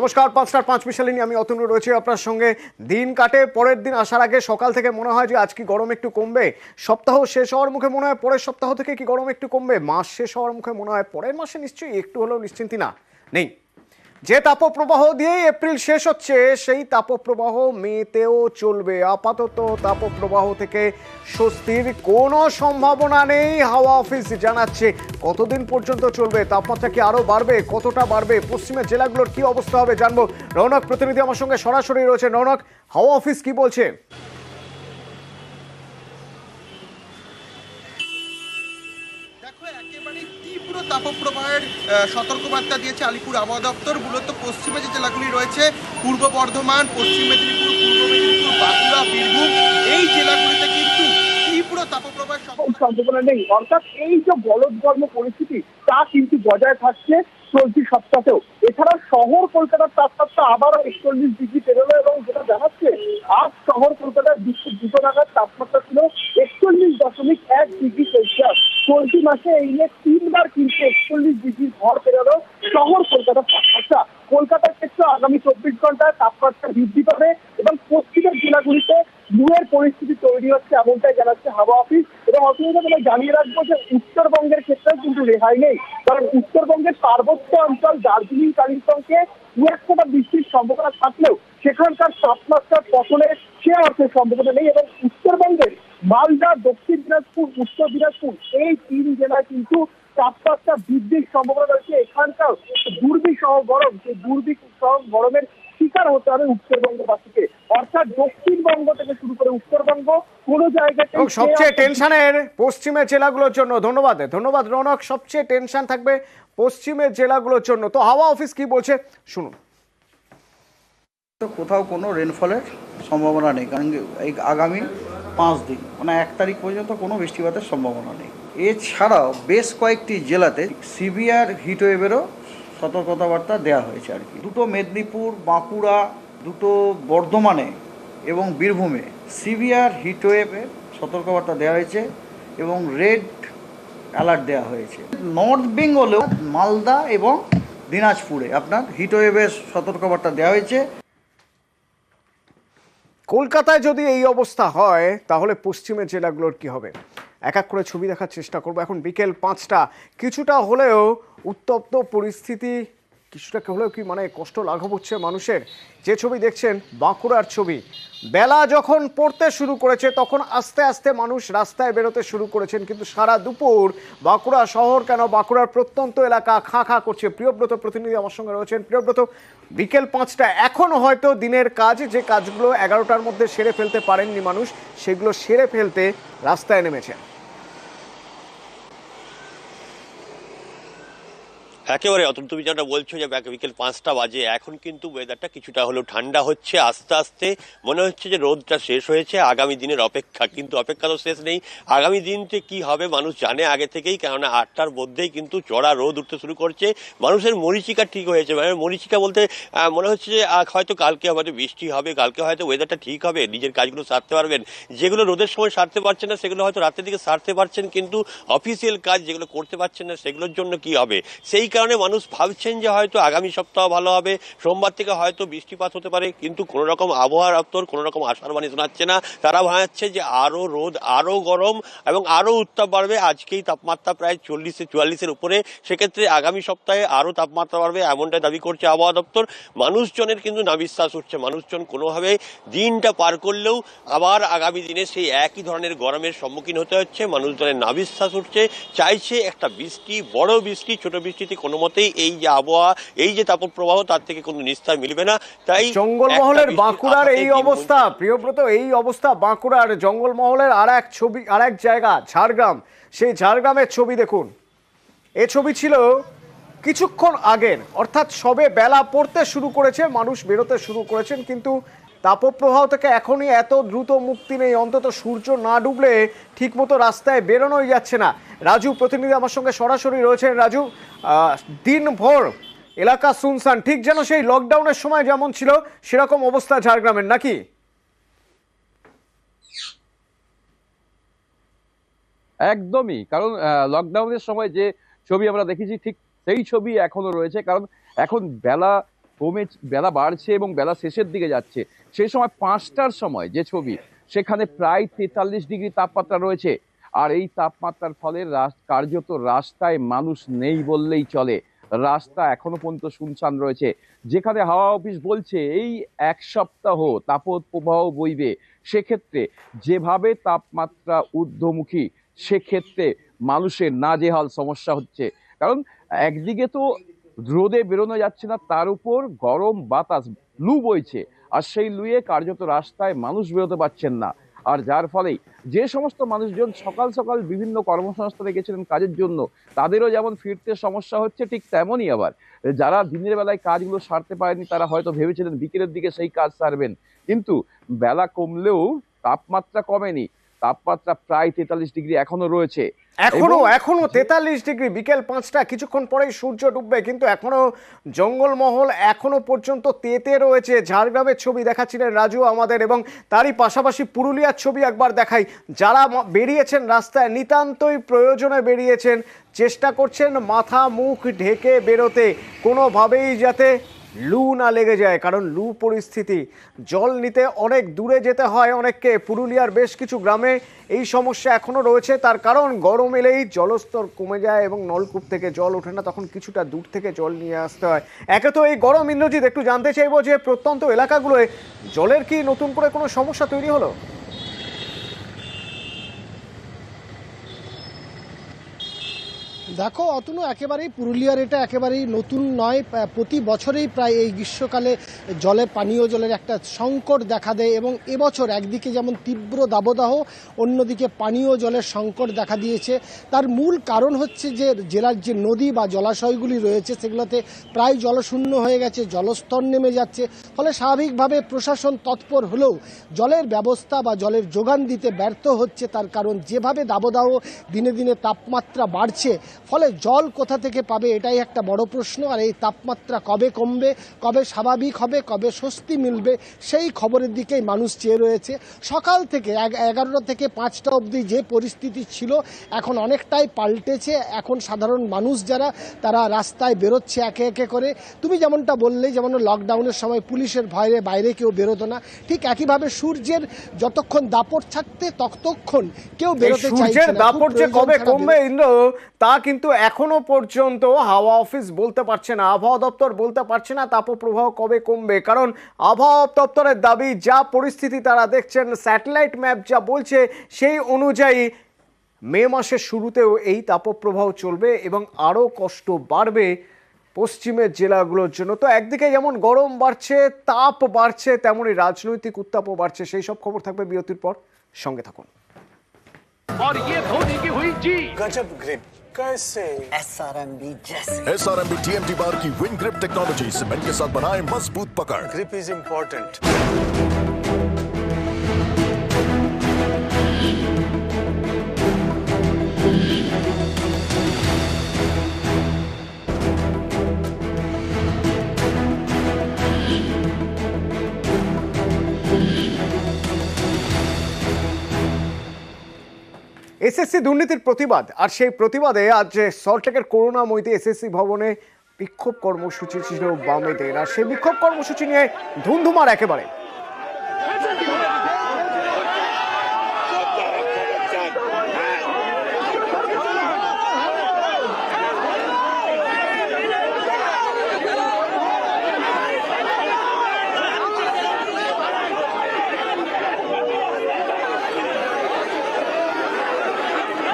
নমস্কার, 5:05 নিয়ে আমি অতনু রয়েছি আপনার সঙ্গে। দিন কাটে, পরের দিন আসার আগে সকাল থেকে মনে হয় যে আজ কি গরম একটু কমবে, সপ্তাহ শেষ হওয়ার মুখে মনে হয় পরের সপ্তাহ থেকে কি গরম একটু কমবে, মাস শেষ হওয়ার মুখে মনে হয় পরের মাসে নিশ্চয়ই একটু হলেও নিশ্চিন্তি নেই। যে তাপপ্রবাহ দিয়েই এপ্রিল শেষ হচ্ছে, সেই তাপপ্রবাহ মেতেও চলবে। আপাতত তাপপ্রবাহ থেকে স্বস্তির কোনো সম্ভাবনা নেই, হাওয়া অফিস জানাচ্ছে। কতদিন পর্যন্ত চলবে, তাপমাত্রা কি আরো বাড়বে, কতটা বাড়বে, পশ্চিমের জেলাগুলোর কি অবস্থা হবে জানবো। রৌনক প্রতিনিধি আমার সঙ্গে সরাসরি রয়েছে। রৌনক, হাওয়া অফিস কি বলছে? তীব্র তাপপ্রবাহের সতর্কবার্তা দিয়েছে আলিপুর আবহাওয়া দপ্তর। মূলত পশ্চিমে যে জেলাগুলি রয়েছে, পূর্ব বর্ধমান, পশ্চিম মেদিনীপুর, পূর্ব মেদিনীপুর, বাঁকুড়া, বীরভূম, এই জেলাগুলিতে কিন্তু তীব্র তাপপ্রবাহের সম্ভাবনা নেই। অর্থাৎ এই যে গলদঘর্ম পরিস্থিতি তা কিন্তু বজায় থাকছে চলতি সপ্তাহেও। এছাড়া শহর কলকাতার তাপমাত্রা আবারও 41 ডিগ্রি পেরোলো এবং যেটা জানাচ্ছে আজ শহর কলকাতার দুটো নাগাদ তাপমাত্রা ছিল 41.1 ডিগ্রি সেলসিয়াস। চলতি মাসে এই নিয়ে 3বার কিন্তু 41 ডিগ্রির ঘর পেরোলো শহর কলকাতার তাপমাত্রা। কলকাতার ক্ষেত্রে আগামী 24 ঘন্টায় তাপমাত্রা বৃদ্ধি পাবে এবং পশ্চিমের জেলাগুলিতে লুয়ের পরিস্থিতি তৈরি হচ্ছে, এমনটাই জানাচ্ছে হাওয়া অফিস। এবং অসুবিধা জানিয়ে রাখবো যে উত্তরবঙ্গের ক্ষেত্রেও কিন্তু রেহাই নেই, কারণ উত্তরবঙ্গের পার্বত্য অঞ্চল দার্জিলিং, কালিম্পংকে দু একটা বৃষ্টির সম্ভাবনা থাকলেও সেখানকার তাপমাত্রার পতনের সে অর্থে সম্ভাবনা নেই। এবং উত্তরবঙ্গের মালদা, দক্ষিণ দিনাজপুর, উত্তর দিনাজপুর এই 3 জেলায় কিন্তু তাপমাত্রা বৃদ্ধির সম্ভাবনা রয়েছে। এখানকার দুর্বিষহ গরম, সেই দুর্বিষহ গরমের শিকার হতে হবে উত্তরবঙ্গবাসীকে। অর্থাৎ দক্ষিণবঙ্গ থেকে শুরু করে উত্তরবঙ্গ কোনো জায়গাতে। এবং সবচেয়ে টেনশনের পশ্চিমের জেলাগুলোর জন্য। ধন্যবাদ রৌনক। সবচেয়ে টেনশন থাকবে পশ্চিমের জেলাগুলোর জন্য। তো হাওয়া অফিস কি বলছে শুনুন। তো কোথাও কোনো রেনফলের সম্ভাবনা নেই, কারণ এই আগামী 5 দিন মানে 1 তারিখ পর্যন্ত কোনো বৃষ্টিপাতের সম্ভাবনা নেই। এছাড়াও বেশ কয়েকটি জেলাতে সিভিয়ার হিটওয়েভেরও সতর্কতাবার্তা দেওয়া হয়েছে আর কি। দুটো মেদিনীপুর, বাঁকুড়া, দুটো বর্ধমানে এবং বীরভূমে সিভিয়ার হিটওয়েভের সতর্কবার্তা দেওয়া হয়েছে এবং রেড অ্যালার্ট দেওয়া হয়েছে। নর্থ বেঙ্গলেও মালদা এবং দিনাজপুরে আপনার হিটওয়েভের সতর্কবার্তা দেওয়া হয়েছে। কলকাতায় যদি এই অবস্থা হয় তাহলে পশ্চিমের জেলাগুলোর কি হবে, এক এক করে ছবি দেখার চেষ্টা করবো। এখন বিকেল 5টা, কিছুটা হলেও উত্তপ্ত পরিস্থিতি, কিছুটা হলেও কি মানে কষ্ট লাঘব হচ্ছে মানুষের। যে ছবি দেখছেন বাঁকুড়ার ছবি। বেলা যখন পড়তে শুরু করেছে তখন আস্তে আস্তে মানুষ রাস্তায় বেরোতে শুরু করেছেন, কিন্তু সারা দুপুর বাঁকুড়া শহর কেন বাঁকুড়ার প্রত্যন্ত এলাকা খাঁ খাঁ করছে। প্রিয়ব্রত প্রতিনিধি আমার সঙ্গে রয়েছেন। প্রিয়ব্রত, বিকেল 5টা, এখন হয়তো দিনের কাজ, যে কাজগুলো 11টার মধ্যে সেরে ফেলতে পারেননি মানুষ, সেগুলো সেরে ফেলতে রাস্তায় নেমেছেন। একেবারে অতন, তুমি যেটা বলছো যে বিকেল 5টা বাজে, এখন কিন্তু ওয়েদারটা কিছুটা হলেও ঠান্ডা হচ্ছে আস্তে আস্তে। মনে হচ্ছে যে রোদটা শেষ হয়েছে, আগামী দিনের অপেক্ষা। কিন্তু অপেক্ষা তো শেষ নেই। আগামী দিনটি কি হবে মানুষ জানে আগে থেকেই, কেননা 8টার মধ্যেই কিন্তু চড়া রোদ উঠতে শুরু করছে। মানুষের মরীচিকা ঠিক হয়েছে, মানে মরীচিকা বলতে মনে হচ্ছে যে হয়তো কালকে হয়তো বৃষ্টি হবে, কালকে হয়তো ওয়েদারটা ঠিক হবে, নিজের কাজগুলো সারতে পারবেন। যেগুলো রোদের সময় সারতে পারছেন না সেগুলো হয়তো রাতের দিকে সারতে পারছেন, কিন্তু অফিসিয়াল কাজ যেগুলো করতে পারছেন না সেগুলোর জন্য কি হবে। সেই কারণে মানুষ ভাবছেন যে হয়তো আগামী সপ্তাহ ভালো হবে, সোমবার থেকে হয়তো বৃষ্টিপাত হতে পারে, কিন্তু কোন রকম আবহাওয়া দপ্তর কোন রকম আশার বাণী শোনাচ্ছে না। তারা ভাবছে যে আরো রোদ, আরো গরম এবং আরো উত্তাপ বাড়বে। আজকেই তাপমাত্রা প্রায় 40-44-এর উপরে, সেক্ষেত্রে আগামী সপ্তাহে আরো তাপমাত্রা বাড়বে, এমনটাই দাবি করছে আবহাওয়া দপ্তর। মানুষজনের কিন্তু নাবিশ্বাস উঠছে, মানুষজন কোনোভাবে দিনটা পার করলেও আবার আগামী দিনে সেই একই ধরনের গরমের সম্মুখীন হতে হচ্ছে। মানুষজনের নাবিশ্বাস উঠছে, চাইছে একটা বৃষ্টি, বড় বৃষ্টি। ছোট বৃষ্টিতে কোনো মতেই এই যে আবহাওয়া, এই যে তাপপ্রবাহ, তার থেকে কোনো নিস্তার মিলবে না। তাই জঙ্গলমহলের বাঁকুড়ার এই অবস্থা, প্রিয়ব্রত, এই অবস্থা বাঁকুড়ার জঙ্গলমহলের আর এক ছবি, আর এক জায়গা ঝাড়গ্রাম। সেই ঝাড়গ্রামের ছবি দেখুন। এ ছবি ছিল কিছুক্ষণ আগের, অর্থাৎ সবে বেলা পড়তে শুরু করেছে, মানুষ বেরোতে শুরু করেছেন, কিন্তু তাপপ্রবাহ থেকে এখনই এত দ্রুত মুক্তি নেই। অন্তত সূর্য না ডুবলে ঠিকমতো রাস্তায় বেরোনোই যাচ্ছে না। রাজু প্রতিনিধি আমার সঙ্গে সরাসরি রয়েছেন। রাজু, দিনভর এলাকা শুনশান, ঠিক যেন সেই লকডাউনের সময় যেমন ছিল সেরকম অবস্থা ঝাড়গ্রামের নাকি? একদমই, কারণ লকডাউনের সময় যে ছবি আমরা দেখেছি ঠিক সেই ছবি এখনো রয়েছে। কারণ এখন বেলা কমে বেলা বাড়ছে এবং বেলা শেষের দিকে যাচ্ছে, সেই সময় 5টার সময় যে ছবি, সেখানে প্রায় 43 ডিগ্রি তাপমাত্রা রয়েছে। আর এই তাপমাত্রার ফলে কার্যত রাস্তায় মানুষ নেই বললেই চলে। রাস্তা এখনো পর্যন্ত শুনশান রয়েছে। যেখানে হাওয়া অফিস বলছে এই 1 সপ্তাহ তাপপ্রবাহ বইবে, সেক্ষেত্রে যেভাবে তাপমাত্রা ঊর্ধ্বমুখী, সেক্ষেত্রে মানুষের নাজেহাল সমস্যা হচ্ছে। কারণ একদিকে তো রোদে বেরোনো যাচ্ছে না, তার উপর গরম বাতাস, লু বইছে, আর সেই লুয়ে কার্যত রাস্তায় মানুষ বেরোতে পারছেন না। আর যার ফলেই যে সমস্ত মানুষজন সকাল সকাল বিভিন্ন কর্মসংস্থানে গেছিলেন কাজের জন্য, তাদেরও যেমন ফিরতে সমস্যা হচ্ছে, ঠিক তেমনই আবার যারা দিনের বেলায় কাজগুলো সারতে পারেনি, তারা হয়তো ভেবেছিলেন বিকেলের দিকে সেই কাজ সারবেন, কিন্তু বেলা কমলেও তাপমাত্রা কমেনি। তাপমাত্রা প্রায় 43 ডিগ্রি এখনো রয়েছে। এখনো 43 ডিগ্রি। বিকেল 5টা, কিছুক্ষণ পরেই সূর্য ডুববে, কিন্তু এখনো জঙ্গলমহল এখনো পর্যন্ত তেতে রয়েছে। ঝাড়গ্রামের ছবি দেখাচ্ছিলেন রাজু আমাদের, এবং তারই পাশাপাশি পুরুলিয়ার ছবি একবার দেখাই। যারা বেরিয়েছেন রাস্তায়, নিতান্তই প্রয়োজনে বেরিয়েছেন, চেষ্টা করছেন মাথা মুখ ঢেকে বেরোতে, কোনোভাবেই যাতে লু না লেগে যায়, কারণ লু পরিস্থিতি। জল নিতে অনেক দূরে যেতে হয় অনেককে। পুরুলিয়ার বেশ কিছু গ্রামে এই সমস্যা এখনো রয়েছে, তার কারণ গরম এলেই জলস্তর কমে যায় এবং নলকূপ থেকে জল ওঠে না, তখন কিছুটা দূর থেকে জল নিয়ে আসতে হয়। একে তো এই গরম, ইন্দ্রজিৎ, একটু জানতে চাইবো যে প্রত্যন্ত এলাকাগুলোয় জলের কি নতুন করে কোনো সমস্যা তৈরি হলো? দেখো অতনু, একেবারেই পুরুলিয়ার এটা একেবারেই নতুন নয়। প্রতি বছরেই প্রায় এই গ্রীষ্মকালে পানীয় জলের একটা সংকট দেখা দেয়, এবং এবছর একদিকে যেমন তীব্র দাবদাহ, অন্যদিকে পানীয় জলের সংকট দেখা দিয়েছে। তার মূল কারণ হচ্ছে যে জেলার যে নদী বা জলাশয়গুলি রয়েছে, সেগুলোতে প্রায় জলশূন্য হয়ে গেছে, জলস্তর নেমে যাচ্ছে। ফলে স্বাভাবিকভাবে প্রশাসন তৎপর হলেও জলের ব্যবস্থা বা জলের যোগান দিতে ব্যর্থ হচ্ছে। তার কারণ যেভাবে দাবদাহ, দিনে দিনে তাপমাত্রা বাড়ছে, ফলে জল কোথা থেকে পাবে, এটাই একটা বড় প্রশ্ন। আর এই তাপমাত্রা কবে কমবে, কবে স্বাভাবিক হবে, কবে স্বস্তি মিলবে, সেই খবরের দিকেই মানুষ চেয়ে রয়েছে। সকাল থেকে 11টা থেকে 5টা অবধি যে পরিস্থিতি ছিল, এখন অনেকটাই পাল্টেছে। এখন সাধারণ মানুষ যারা, তারা রাস্তায় বেরোচ্ছে একে একে করে। তুমি যেমনটা বললে, যেমন লকডাউনের সময় পুলিশের ভয়ে বাইরে কেউ বেরোতো না, ঠিক একইভাবে সূর্যের যতক্ষণ দাপট থাকতে ততক্ষণ কেউ বেরোতে চাইছে না। সূর্যের দাপট যে কবে কমবে ইন্দ্র, তা কিন্তু এখনো পর্যন্ত হাওয়া অফিস বলতে পারছে না, আবহাওয়া দপ্তর বলতে পারছে না তাপপ্রবাহ কবে কমবে। কারণ আবহাওয়া দপ্তরের দাবি, যা পরিস্থিতি তারা দেখছেন, স্যাটেলাইট ম্যাপ যা বলছে, সেই অনুযায়ী মে মাসের শুরুতেও এই তাপপ্রবাহ চলবে এবং আরও কষ্ট বাড়বে পশ্চিমের জেলাগুলোর জন্য। তো একদিকে যেমন গরম বাড়ছে, তাপ বাড়ছে, তেমনই রাজনৈতিক উত্তাপও বাড়ছে। সেই সব খবর থাকবে বিরতির পর, সঙ্গে থাকুন। और ये धोनी की हुई जी गजब ग्रिप कैसे SRMB TMT बार की विन ग्रिप टेक्नोलॉजी सीमेंट के साथ बनाए मजबूत पकड़। Grip is important. এসএসসি দুর্নীতির প্রতিবাদ, আর সেই প্রতিবাদে আজ সল্টলেকের করুণাময়ীতে এসএসসি ভবনে বিক্ষোভ কর্মসূচি ছিল বামেদের, আর সেই বিক্ষোভ কর্মসূচি নিয়ে ধুমধুমার একেবারে।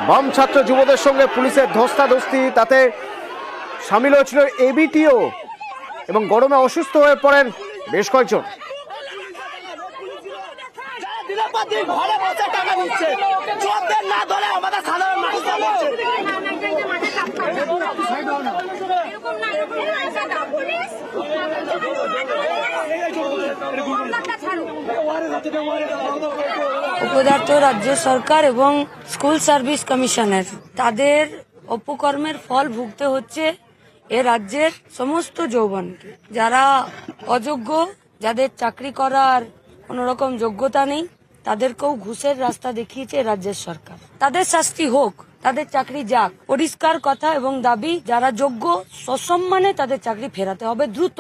বাম ছাত্র যুবদের সঙ্গে পুলিশের ধস্তাধস্তি, তাতে সামিল হয়েছিল এবিটিও, এবং গরমে অসুস্থ হয়ে পড়েন বেশ কয়েকজন। উপদার্থ রাজ্য সরকার এবং স্কুল সার্ভিস কমিশনের, তাদের অপকর্মের ফল ভুগতে হচ্ছে এ রাজ্যের সমস্ত যৌবনকে। যারা অযোগ্য, যাদের চাকরি করার কোনো রকম যোগ্যতা নেই, তাদেরকেও ঘুষের রাস্তা দেখিয়েছে রাজ্যের সরকার। তাদের শাস্তি হোক, তাদের চাকরি যাক, পরিষ্কার কথা এবং দাবি যারা যোগ্য সসম্মানে তাদের চাকরি ফেরাতে হবে দ্রুত,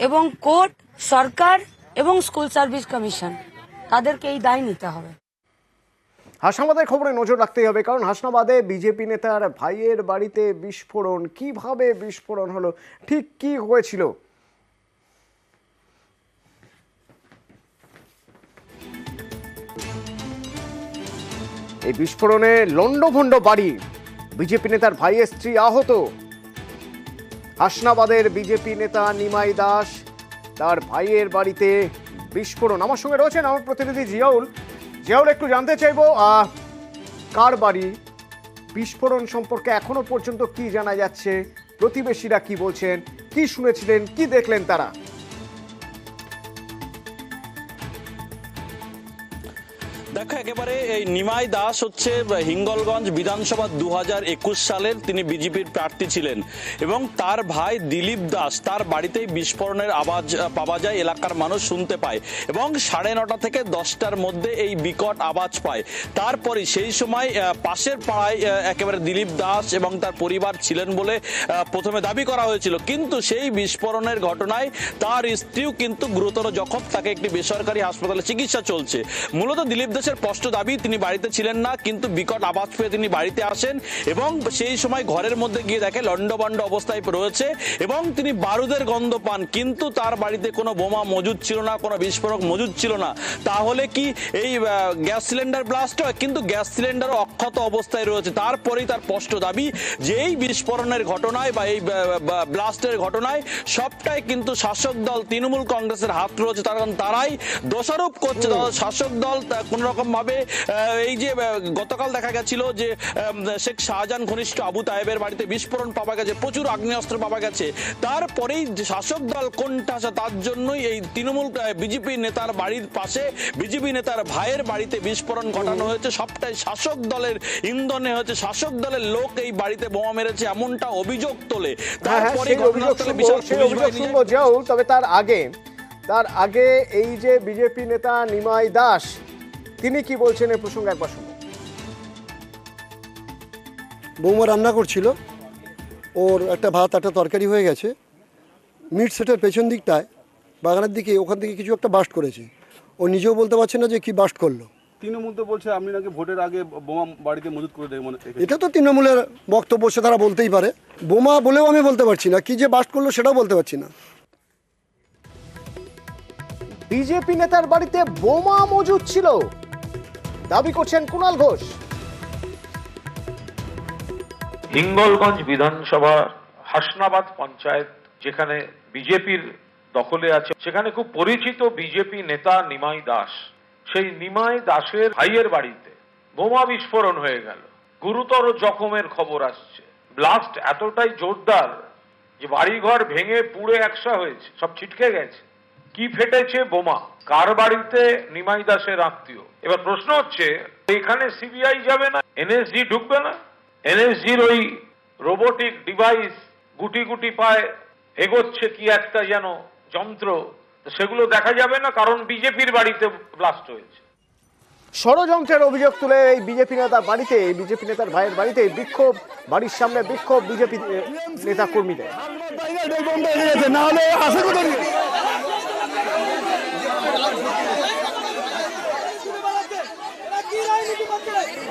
এবং কোর্ট, সরকার এবং স্কুল সার্ভিস কমিশন তাদেরকে এই দায় নিতে হবে। হাসনাবাদের খবরে নজর রাখতেই হবে, কারণ হাসনাবাদে বিজেপি নেতার ভাইয়ের বাড়িতে বিস্ফোরণ। কিভাবে বিস্ফোরণ হলো, ঠিক কি হয়েছিল? এই বিস্ফোরণে লন্ডভন্ড বাড়ি, বিজেপি নেতার ভাইয়ের স্ত্রী আহত। হাসনাবাদের বিজেপি নেতা নিমাই দাস, তার ভাইয়ের বাড়িতে বিস্ফোরণ। আমার সঙ্গে রয়েছেন আমার প্রতিনিধি জিয়াউল। জিয়াউল, একটু জানতে চাইবো কার বাড়ি, বিস্ফোরণ সম্পর্কে এখনো পর্যন্ত কি জানা যাচ্ছে, প্রতিবেশীরা কি বলছেন, কি শুনেছিলেন, কি দেখলেন তারা? দেখো, একেবারে এই নিমাই দাস হচ্ছে হিঙ্গলগঞ্জ বিধানসভা 2021 সালের তিনি বিজেপির প্রার্থী ছিলেন, এবং তার ভাই দিলীপ দাস, তার বাড়িতেই বিস্ফোরণের আওয়াজ পাওয়া যায়, এলাকার মানুষ শুনতে পায়, এবং 9:30 থেকে 10টার মধ্যে এই বিকট আওয়াজ পায়। তারপরে সেই সময় পাশের পাড়ায় একেবারে দিলীপ দাস এবং তার পরিবার ছিলেন বলে প্রথমে দাবি করা হয়েছিল, কিন্তু সেই বিস্ফোরণের ঘটনায় তার স্ত্রীও কিন্তু গুরুতর জখম, তাকে একটি বেসরকারি হাসপাতালে চিকিৎসা চলছে। মূলত দিলীপ দাসের স্পষ্ট দাবি তিনি বাড়িতে ছিলেন না, কিন্তু বিকট আওয়াজ পেয়ে তিনি বাড়িতে আসেন এবং সেই সময় ঘরের মধ্যে গিয়ে দেখে লন্ডভন্ড অবস্থায় রয়েছে এবং তিনি বারুদের গন্ধ পান, কিন্তু তার বাড়িতে কোনো বোমা মজুদ ছিল না, কোনো বিস্ফোরক মজুদ ছিল না। তাহলে কি এই গ্যাস সিলিন্ডার ব্লাস্ট হয়? কিন্তু গ্যাস সিলিন্ডারও অক্ষত অবস্থায় রয়েছে। তারপরেই তার স্পষ্ট দাবি যে এই বিস্ফোরণের ঘটনায় বা এই ব্লাস্টের ঘটনায় সবটাই কিন্তু শাসক দল তৃণমূল কংগ্রেসের হাত রয়েছে, কারণ তারাই দোষারোপ করছে। শাসক দল কোন রকম ভাবে এই যে গতকাল দেখা গেছিল যে শেখ শাহজাহান ঘনিষ্ঠ আবু তায়েবের বাড়িতে বিস্ফোরণ পাওয়া গেছে, প্রচুর আগ্নেয়াস্ত্র পাওয়া গেছে, তারপরেই শাসক দল কোনটা তার জন্যই এই তৃণমূল বিজেপি নেতার বাড়ির পাশে বিজেপি নেতার ভাইয়ের বাড়িতে বিস্ফোরণ ঘটানো হয়েছে। সবটাই শাসক দলের ইন্ধনে হয়েছে, শাসক দলের লোক এই বাড়িতে বোমা মেরেছে এমনটা অভিযোগ তোলে। তারপরে ঘটনাস্থলে বিশাল পুলিশ বাহিনী। তবে তার আগে এই যে বিজেপি নেতা নিমাই দাস, তিনি কি বলছেন এই প্রসঙ্গে একবার শুনুন। বৌমা রান্না করছিল, ওর একটা ভাত একটা তরকারি হয়ে গেছে, মিট সেটের পেছন দিকটায় বাগানের দিকে ওখান থেকে কিছু একটা বাস্ট করেছে। ও নিজেও বলতে পারছে না যে কি বাস্ট করলো। তৃণমূল তো বলছে আপনি নাকি ভোটের আগে বোমা বাড়িতে মজুত করে দেয়। এটা তো তৃণমূলের বক্তব্য, সে তারা বলতেই পারে। বোমা বলেও আমি বলতে পারছি না, কি যে বাস্ট করলো সেটাও বলতে পারছি না। বিজেপি নেতার বাড়িতে বোমা মজুদ ছিল দাবি করছেন কুণাল ঘোষ। হিঙ্গলগঞ্জ বিধানসভা হাসনাবাদ পঞ্চায়েত যেখানে বিজেপির দখলে আছে, সেখানে খুব পরিচিত বিজেপি নেতা নিমাই দাস, সেই নিমাই দাসের ভাইয়ের বাড়িতে বোমা বিস্ফোরণ হয়ে গেল, গুরুতর জখমের খবর আসছে। ব্লাস্ট এতটাই জোরদার যে বাড়িঘর ভেঙে পুড়ে একসা হয়েছে, সব ছিটকে গেছে। কি ফেটেছে? বোমা। কার বাড়িতে? নিমাই দাসের আত্মীয়। এবার প্রশ্ন হচ্ছে, এখানে সিবিআই যাবে না? এনএসজি ঢুকবে না? এনএসজির ওই রোবোটিক ডিভাইস গুটি গুটি পায় এগোচ্ছে কি একটা যেন যন্ত্র, সেগুলো দেখা যাবে না? কারণ বিজেপির বাড়িতে ব্লাস্ট হয়েছে। ষড়যন্ত্রের অভিযোগ তুলে এই বিজেপি নেতার বাড়িতে, বিজেপি নেতার ভাইয়ের বাড়িতে বিক্ষোভ, বাড়ির সামনে বিক্ষোভ বিজেপি নেতা কর্মীদের।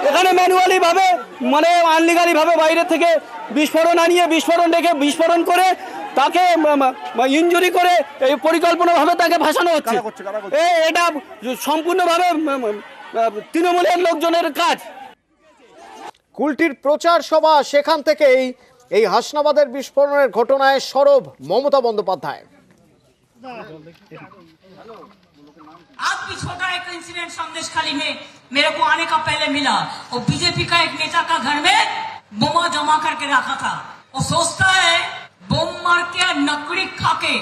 এখানে ম্যানুয়ালি ভাবে মানে আনলিগালি ভাবে বাইরে থেকে বিস্ফোরণ আনিয়ে বিস্ফোরণ রেখে বিস্ফোরণ করে তাকে ইনজুরি করে এই পরিকল্পনাভাবে তাকে ভাসানো হচ্ছে। এটা সম্পূর্ণভাবে তৃণমূলের লোকজনের কাজ। কুলটির প্রচার সভা, সেখান থেকেই এই হাসনাবাদের বিস্ফোরণের ঘটনায় সরব মমতা বন্দ্যোপাধ্যায়। आज भी छोटा एक इंसिडेंट संदेशखाली में मेरे को आने का पहले मिला, और बीजेपी का एक नेता का घर में बोमा जमा करके रखा था। वो सोचता है बोम मार के नकड़ी खा के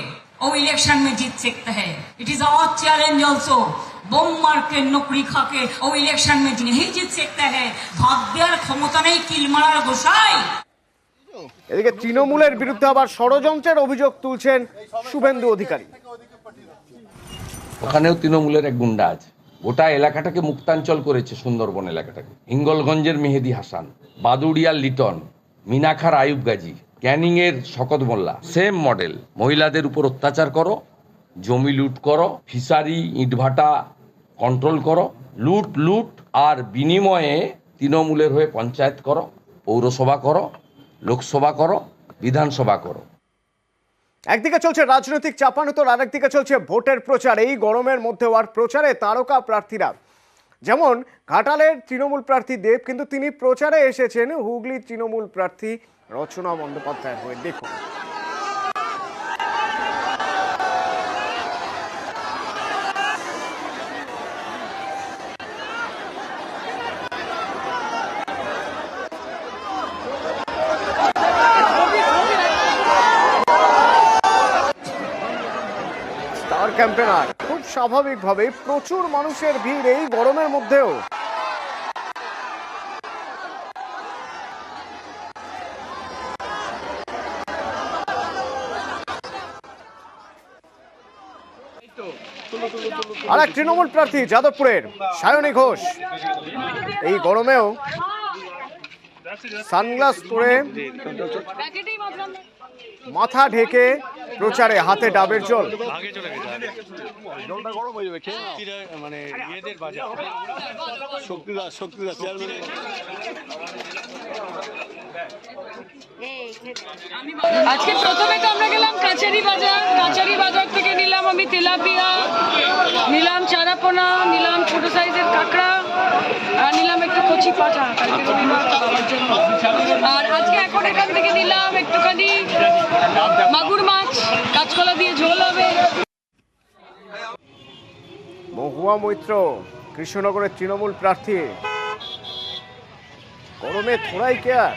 वो इलेक्शन में जीत सकता है। It is our challenge also. बोम मार के नकड़ी खा के वो इलेक्शन में नहीं जीत सकता है। भाग्यर क्षमता नहीं, किल मारार गोसाई। এদিকে তৃণমূলের বিরুদ্ধে আবার ষড়যন্ত্রের অভিযোগ তুলছেন শুভেন্দু অধিকারী। ওখানেও তৃণমূলের এক গুন্ডা আছে, গোটা এলাকাটাকে মুক্তাঞ্চল করেছে, সুন্দরবন এলাকাটাকে। হিঙ্গলগঞ্জের মেহেদি হাসান, বাদুড়িয়ার লিটন, মিনাখার আয়ুব গাজী, ক্যানিংয়ের শকত মোল্লা, সেম মডেল। মহিলাদের উপর অত্যাচার করো, জমি লুট করো, ফিশারি ইটভাটা কন্ট্রোল করো, লুট আর বিনিময়ে তৃণমূলের হয়ে পঞ্চায়েত করো, পৌরসভা করো, লোকসভা করো, বিধানসভা করো। একদিকে চলছে রাজনৈতিক চাপানোতর, আরেকদিকে চলছে ভোটের প্রচার। এই গরমের মধ্যেও আর প্রচারে তারকা প্রার্থীরা, যেমন ঘাটালের তৃণমূল প্রার্থী দেব, কিন্তু তিনি প্রচারে এসেছেন হুগলির তৃণমূল প্রার্থী রচনা বন্দ্যোপাধ্যায়ের হয়ে। দেখুন। স্টার ক্যাম্পেনার, খুব স্বাভাবিকভাবে প্রচুর মানুষের ভিড় এই গরমের মধ্যেও। আর এক তৃণমূল প্রার্থী যাদবপুরের সায়নী ঘোষ এই গরমেও সানগ্লাস পরে, মাথা ঢেকে প্রচারে, হাতে ডাবের জল। আজকে প্রথমে তো আমরা গেলাম কাচারি বাজার থেকে নিলাম আমি তেলাপিয়া, নিলাম চারাপোনা, নিলাম ছোট সাইজের কাঁকড়া, আর নিলাম একটু কচি পাঁঠা কালকে রবিবার বাবার জন্য। আর আজকে এখন এখান থেকে নিলাম একটুখানি মাগুর মাছ, কাঁচকলা দিয়ে ঝোল হবে। মহুয়া মৈত্র কৃষ্ণনগরের তৃণমূল প্রার্থী, গরমে থোড়াই কেয়ার।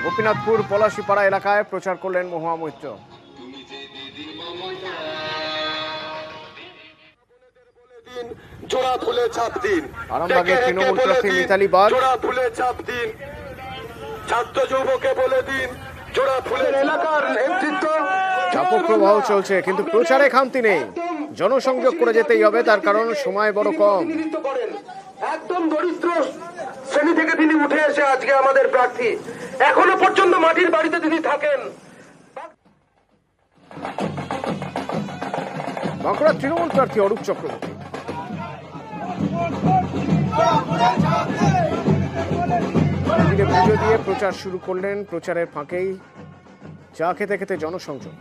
গোপীনাথপুর পলাশীপাড়া এলাকায় প্রচার করলেন মহুয়া মৈত্র। জোড়া ফুলে চাপ দিন, আরামবাগে তৃণমূল প্রার্থী মিতালি বাগ, জোড়া ফুলে চাপ দিন, ছাত্র যুবকে বলে দিন, জোড়া ফুলের এলাকার নেতৃত্ব। ব্যাপক প্রবাহ চলছে, কিন্তু প্রচারে খামতি নেই। জনসংযোগ করে যেতেই হবে, তার কারণ সময় বড় কম। একদম দরিদ্র শ্রেণী থেকে তিনি উঠে এসে আজকে আমাদের প্রার্থী, এখনো পর্যন্ত মাটির বাড়িতে তিনি থাকেন। বাঁকুড়ার তৃণমূল প্রার্থী অরূপ চক্রবর্তী পুজো দিয়ে প্রচার শুরু করলেন। প্রচারের ফাঁকেই চা খেতে খেতে জনসংযোগ।